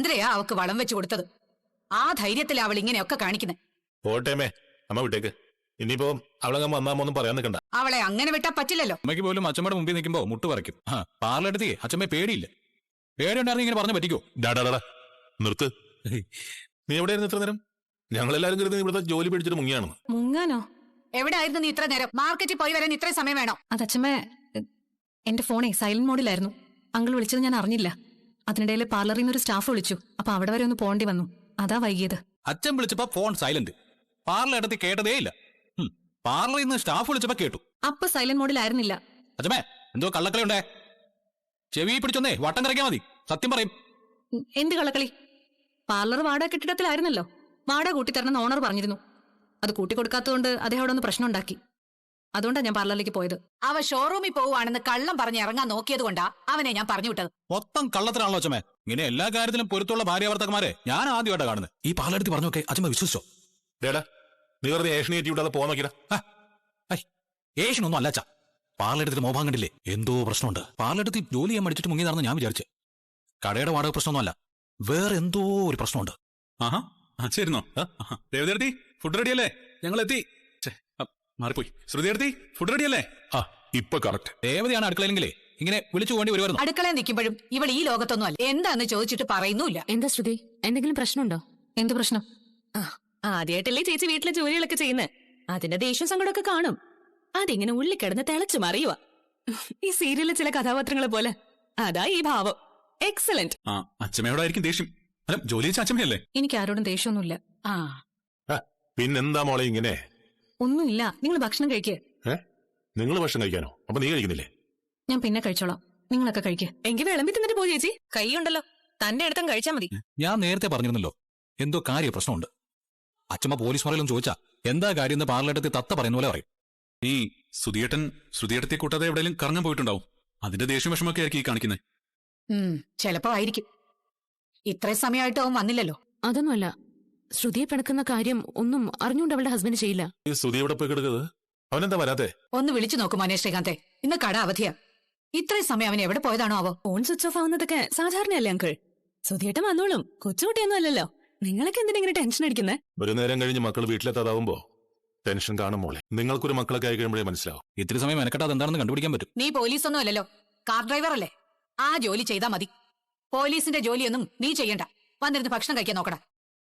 ചന്ദ്രയാ അവക്ക് വളം വെച്ച് കൊടുത്തത്. ആ ധൈര്യത്തിലാ അവൾ ഇങ്ങനെയൊക്കെ കാണിക്കുന്നത്. പോട്ടേമേ, അമ്മ വിട്ടേക്ക്. ഇനിയിപ്പോ അവളങ്ങ് വന്നാമൊന്നും പറയാൻ നിൽക്കണ്ട. അവളെ അങ്ങനെ വിട്ടാ പറ്റില്ലല്ലോ. അമ്മയ്ക്ക് പോലും അച്ഛമ്മയുടെ മുമ്പിൽ നിൽക്കുമ്പോ മുട്ട് പറിക്കും. പാർലെടുത്തേ അച്ഛമ്മ പേടിയില്ല. പേടിയുണ്ടായിരുന്നു ഇങ്ങനെ പറഞ്ഞു പറ്റിക്കോ? ഡാടാടാ നിർത്ത്. നീ എവിടെയായിരുന്നു ഇത്ര നേരം? ഞങ്ങളെല്ലാരും കരുതി ഇവിടുത്തെ ജോലി പിടിച്ചിട്ട് മുങ്ങിയാണെന്ന്. മുങ്ങാനോ? എവിടെ ആയിരുന്നു നീ ഇത്ര നേരം? മാർക്കറ്റിൽ പോയി വരാൻ ഇത്രയും സമയം വേണോ? അതച്ഛമ്മ, എന്റെ ഫോണേ സൈലന്റ് മോഡിലായിരുന്നു. അങ്കിൾ വിളിച്ചത് ഞാൻ അറിഞ്ഞില്ല. അതിനിടയിൽ പാർലറിൽ നിന്ന് ഒരു സ്റ്റാഫ് വിളിച്ചു. അപ്പൊ അവിടെ വരെ ഒന്ന് പോണ്ടി വന്നു. അതാ വൈകിയത്. അച്ഛൻ വിളിച്ചപ്പോ ഫോൺ സൈലന്റ്. പാർലറെടുത്ത് കേട്ടതേ ഇല്ല. പാർലറിൽ നിന്ന് സ്റ്റാഫ് വിളിച്ചപ്പോ കേട്ടു. അപ്പൊ സൈലന്റ് മോഡിലായിരുന്നില്ല. അച്ഛമ്മേ, എന്തോ കള്ളക്കളിയുണ്ടേ. ചെവി പിടിച്ചൊന്നേ വട്ടം കറക്കിയാ മതി. സത്യം പറയും. എന്ത് കള്ളക്കളി? പാർലർ വാടക കെട്ടിടത്തിലായിരുന്നല്ലോ. വാടക കൂട്ടിത്തരണമെന്ന് ഓണർ പറഞ്ഞിരുന്നു. അത് കൂട്ടിക്കൊടുക്കാത്തതുകൊണ്ട് അദ്ദേഹം അവിടെ ഒന്ന് പ്രശ്നം ഉണ്ടാക്കി. അതുകൊണ്ടാണ് ഞാൻ പാർലറിലേക്ക് പോയത്. അവ ഷോറൂമിൽ പോവുകയാണെന്ന് കള്ളം പറഞ്ഞ് ഇറങ്ങാൻ നോക്കിയത് കൊണ്ടാ അവനെ ഞാൻ പറഞ്ഞു വിട്ടത്. മൊത്തം കള്ളത്തിനാണല്ലോ അച്ഛമ്മേ. ഇങ്ങനെ എല്ലാ കാര്യത്തിലും പൊരുത്തുള്ള ഭാര്യാവർത്തകന്മാരെ ഞാൻ ആദ്യമായിട്ടാണ് കാണുന്നത്. ഈ പാർലറെടുത്ത് പറഞ്ഞൊക്കെ അച്ഛമ്മ വിശ്വസിച്ചോ? ഡേടാ, നീ വെറുതെ ഏഷണി ഏറ്റി വിടാതെ പോകാൻ നോക്കിടാ. ഏഷ്യനൊന്നും അല്ല അച്ഛാ. പാർലറെടുത്തിട്ട് മോഭാൻ കണ്ടില്ലേ? എന്തോ പ്രശ്നമുണ്ട്. പാർലറെടുത്ത് ജോലി ചെയ്യാൻ മടിച്ചിട്ട് മുങ്ങി നടന്ന് ഞാൻ വിചാരിച്ചു. കടയുടെ വാടക പ്രശ്നമൊന്നും അല്ല, വേറെ എന്തോ ഒരു പ്രശ്നമുണ്ട്. ശരിന്നോ? ദേവതേർത്തി, ഫുഡ് റെഡിയല്ലേ? ഞങ്ങൾ എത്തി. മാറിപ്പോയി. ശ്രുതിയെടുത്തി, ഫുഡ് റെഡിയല്ലേ? ഇപ്പൊ കറക്റ്റ്. ദേവതയാണ് അടുക്കളയിലെങ്കിലേ ഇങ്ങനെ വിളിച്ചു പോകേണ്ടി വരുമായിരുന്നു. അടുക്കളയിൽ നിൽക്കുമ്പോഴും ഇവൾ ഈ ലോകത്തൊന്നും അല്ല. എന്താന്ന് ചോദിച്ചിട്ട് പറയുന്നുമില്ല. എന്താ ശ്രുതി, എന്തെങ്കിലും പ്രശ്നമുണ്ടോ? എന്ത് പ്രശ്നം? ആദ്യമായിട്ടല്ലേ ചേച്ചി വീട്ടിലെ ജോലികളൊക്കെ ചെയ്യുന്നത്. അതിന്റെ ദേഷ്യം സങ്കടമൊക്കെ കാണും. അതിങ്ങനെ ഉള്ളിൽ കിടന്ന് തിളച്ചു മറിയുക. ഈ സീരിയലിലെ ചില കഥാപാത്രങ്ങളെ പോലെ. അതാ ഈ ഭാവം. എക്സലന്റ്. അച്ഛമ്മയോടായിരിക്കും ദേഷ്യം. അല്ല, ജോലി വെച്ച അച്ഛമ്മയല്ലേ? എനിക്ക് ആരോടും ദേഷ്യമൊന്നുമില്ല. പിന്നെന്താ മോളെ ഇങ്ങനെ? ഒന്നുമില്ല. നിങ്ങൾ ഭക്ഷണം കഴിക്കേ. നിങ്ങൾ ഭക്ഷണം കഴിക്കാനോ? അപ്പൊ നീ കഴിക്കുന്നില്ലേ? ഞാൻ പിന്നെ കഴിച്ചോളാം. നിങ്ങളൊക്കെ കഴിക്കേ. എങ്കിൽ വിളമ്പി തിന്നിട്ട് പോയി ചേച്ചി. കൈയുണ്ടല്ലോ, തന്റെ അടുത്തും കഴിച്ചാ മതി. ഞാൻ നേരത്തെ പറഞ്ഞിരുന്നല്ലോ എന്തോ കാര്യ പ്രശ്നമുണ്ട്. അച്ഛമ്മ പോലീസ് പറയലൊന്നും ചോദിച്ചാ എന്താ കാര്യം എന്ന് പാർലറെടുത്ത് തത്ത പറയുന്ന പോലെ പറയും. ഈ ശ്രുതിയേട്ടത്തെ കൂട്ടാതെ എവിടെയെങ്കിലും കറങ്ങാൻ പോയിട്ടുണ്ടാവും. അതിന്റെ ദേഷ്യം വിഷമൊക്കെ ആയിരിക്കും ഈ കാണിക്കുന്നത്. ചിലപ്പോ ആയിരിക്കും. ഇത്രയും സമയമായിട്ട് അവൻ വന്നില്ലല്ലോ. അതൊന്നുമല്ല, ശ്രുതിയെ പിണക്കുന്ന കാര്യം ഒന്നും അറിഞ്ഞുകൊണ്ട് അവളുടെ ഹസ്ബൻഡ് ചെയ്യില്ല. ഈ ശ്രുതി എവിടെ പോയി കിടക്കുന്നത്? അവനെന്താ വരാത്തെ? ഒന്ന് വിളിച്ചു നോക്കും മോനെ ശ്രീകാന്തെ. ഇന്ന് കട അവധിയാ. ഇത്രയും സമയം അവൻ എവിടെ പോയതാണോ ആവോ? ഫോൺ സ്വിച്ച് ഓഫ് ആവുന്നതൊക്കെ സാധാരണയല്ലേ അങ്കിൾ? ശ്രുതിയേട്ടൻ വന്നോളും. കൊച്ചുകുട്ടിയൊന്നും അല്ലല്ലോ. നിങ്ങളൊക്കെ എന്തിനാ ഇങ്ങനെ ടെൻഷൻ അടിക്കുന്നത്? ഒരു നേരം കഴിഞ്ഞ് മക്കൾ വീട്ടിലെത്താതാവുമ്പോ ടെൻഷൻ കാണും മോളെ. നിങ്ങൾക്കൊരു മക്കളൊക്കെ ആയി കഴിയുമ്പോഴേ മനസ്സിലാവും. ഇത്തിരി സമയം മെനക്കെട്ടാ എന്താണെന്ന് കണ്ടുപിടിക്കാൻ പറ്റും. നീ പോലീസൊന്നും അല്ലല്ലോ, കാർ ഡ്രൈവർ അല്ലേ. ആ ജോലി ചെയ്താ മതി. പോലീസിന്റെ ജോലിയൊന്നും നീ ചെയ്യണ്ട. വന്നിരുന്ന് ഭക്ഷണം കഴിക്കാൻ നോക്കടാ.